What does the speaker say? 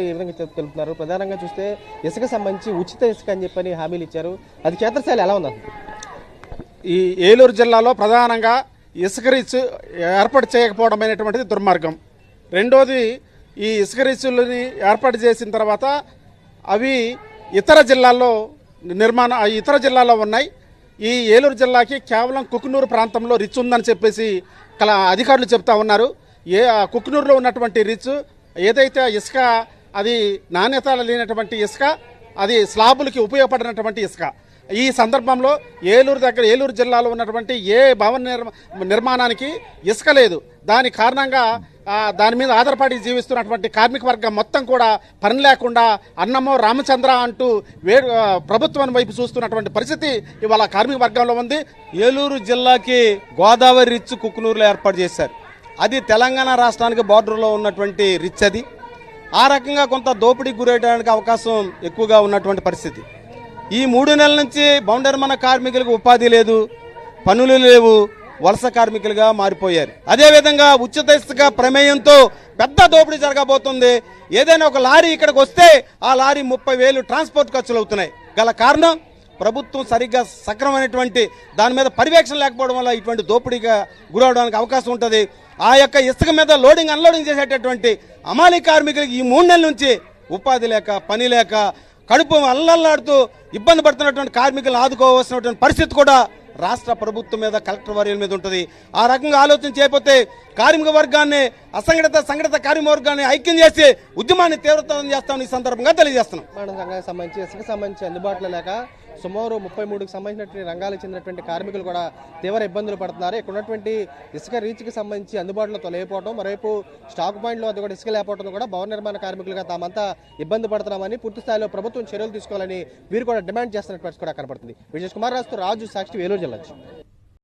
ఈ విధంగా తెలుపుతున్నారు. ప్రధానంగా చూస్తే ఇసుక సంబంధించి ఉచిత ఇసుక అని చెప్పని హామీలు ఇచ్చారు. అది క్షేత్రస్థాయిలో ఎలా ఉంది? ఈ ఏలూరు జిల్లాలో ప్రధానంగా ఇసుక రీచ్ ఏర్పాటు చేయకపోవడం అనేటువంటిది దుర్మార్గం. రెండోది, ఈ ఇసుక రీచులని ఏర్పాటు చేసిన తర్వాత అవి ఇతర జిల్లాల్లో ఇతర జిల్లాల్లో ఉన్నాయి. ఈ ఏలూరు జిల్లాకి కేవలం కుకునూరు ప్రాంతంలో రిచ్ ఉందని చెప్పేసి అధికారులు చెప్తా ఉన్నారు. కుకునూరులో ఉన్నటువంటి రిచ్ ఏదైతే ఇసుక అది నాణ్యత లేనటువంటి ఇసుక, అది స్లాబులకి ఉపయోగపడినటువంటి ఇసుక. ఈ సందర్భంలో ఏలూరు జిల్లాలో ఉన్నటువంటి ఏ భవన నిర్మాణానికి ఇసుక లేదు. దాని కారణంగా దాని మీద ఆధారపడి జీవిస్తున్నటువంటి కార్మిక వర్గం మొత్తం కూడా పని లేకుండా అన్నమో రామచంద్ర అంటూ ప్రభుత్వం వైపు చూస్తున్నటువంటి పరిస్థితి ఇవాళ కార్మిక వర్గంలో ఉంది. ఏలూరు జిల్లాకి గోదావరి రిచ్ కుకునూరులో ఏర్పాటు చేశారు. అది తెలంగాణ రాష్ట్రానికి బార్డర్లో ఉన్నటువంటి రిచ్. అది ఆ రకంగా కొంత దోపిడీకి గురయ్యడానికి అవకాశం ఎక్కువగా ఉన్నటువంటి పరిస్థితి. ఈ 3 నెలల నుంచి భవన నిర్మాణ కార్మికులకు ఉపాధి లేదు, పనులు లేవు, వలస కార్మికులుగా మారిపోయారు. అదేవిధంగా ఉచిత ఇసుక ప్రమేయంతో పెద్ద దోపిడీ జరగబోతుంది. ఏదైనా ఒక లారీ ఇక్కడికి వస్తే ఆ లారీ 30,000 ట్రాన్స్పోర్ట్ ఖర్చులు అవుతున్నాయి. గల కారణం ప్రభుత్వం సరిగ్గా సక్రమైనటువంటి దాని మీద పర్యవేక్షణ లేకపోవడం వల్ల ఇటువంటి దోపిడీగా గురవడానికి అవకాశం ఉంటుంది. ఆ యొక్క ఇసుక మీద లోడింగ్ అన్లోడింగ్ చేసేటటువంటి అమాలి కార్మికులకి ఈ 3 నెలల నుంచి ఉపాధి లేక, పని లేక, కడుపు అల్లల్లాడుతూ ఇబ్బంది పడుతున్నటువంటి కార్మికులను ఆదుకోవాల్సినటువంటి పరిస్థితి కూడా రాష్ట్ర ప్రభుత్వం మీద, కలెక్టర్ వర్యుల మీద ఉంటుంది. ఆ రకంగా ఆలోచన చేయకపోతే కార్మిక వర్గాన్ని, సంఘటిత కార్మిక వర్గాన్ని ఐక్యం చేసి ఉద్యమాన్ని తీవ్రతరం చేస్తామని ఈ సందర్భంగా తెలియజేస్తున్నాం. రంగానికి సంబంధించి ఇసుక సంబంధించి అందుబాటులో లేక సుమారు 33కి సంబంధించినటువంటి రంగాలకు చెందినటువంటి కార్మికులు కూడా తీవ్ర ఇబ్బందులు పడుతున్నారు. ఇక్కడ ఉన్నటువంటి ఇసుక రీచ్కి సంబంధించి అందుబాటులో లేకపోవడం, మరోవైపు స్టాక్ పాయింట్లో అది కూడా ఇసుక లేకపోవడం కూడా భవన నిర్మాణ కార్మికులుగా తామంతా ఇబ్బంది పడుతున్నామని, పూర్తి స్థాయిలో ప్రభుత్వం చర్యలు తీసుకోవాలని వీరు కూడా డిమాండ్ చేస్తున్న పరిస్థితి కూడా కనపడుతుంది. విజయ్ కుమార్ రాజు, సాక్షి, ఏలూరు జిల్లా.